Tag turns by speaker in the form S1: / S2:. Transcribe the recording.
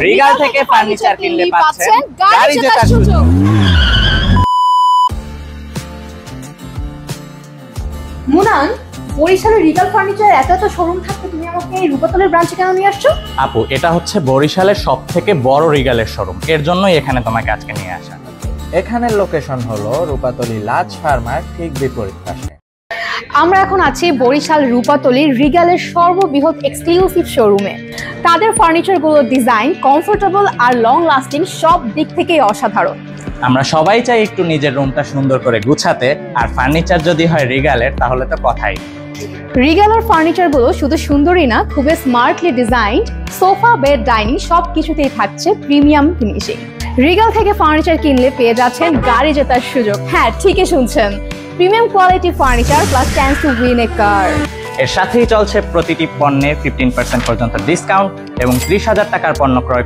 S1: Regal থেকে furniture কিনলে পাচ্ছেন গাড়ি জেতার সুযোগ।
S2: মুনান, বরিশালের রিগাল ফার্নিচার এত শোরুম থাকতে তুমি আমাকে এই রূপাতলের ব্রাঞ্চে কেন নিয়ে আসছো?
S1: আপু, এটা হচ্ছে বরিশালের সবথেকে বড় রিগালের শোরুম, এর জন্যই এখানে তোমাকে আজকে নিয়ে আসা।
S3: এখানের লোকেশন হলো রূপাতলী লাজ ফার্মার ঠিক বিপরীত পাশে।
S2: আমরা এখন আছি বরিশাল রূপাতলীর রিগালের সর্ববৃহৎ এক্সক্লুসিভ শোরুমে। তাদের ফার্নিচারগুলোর ডিজাইন, কমফোর্টেবল আর লং লাস্টিং সব দিক থেকেই অসাধারণ।
S1: আমরা সবাই চাই একটু নিজের রুমটা সুন্দর করে গুছাতে, আর ফার্নিচার যদি হয় রিগালের তাহলে তো কথাই।
S2: রিগালের ফার্নিচারগুলো শুধু সুন্দরই না, খুবই smartly design. Sofa, bed, dining সব কিছুতেই থাকছে প্রিমিয়াম ফিনিশিং। রিগাল থেকে ফার্নিচার কিনলে পেয়ে যাচ্ছেন গাড়ি জেতার সুযোগ। হ্যাঁ, ঠিকই শুনছেন, premium quality furniture plus chance to win a car.
S1: এর সাথেই চলছে প্রতিটি পণ্যে 15% পর্যন্ত ডিসকাউন্ট এবং 30,000 টাকার পণ্য ক্রয়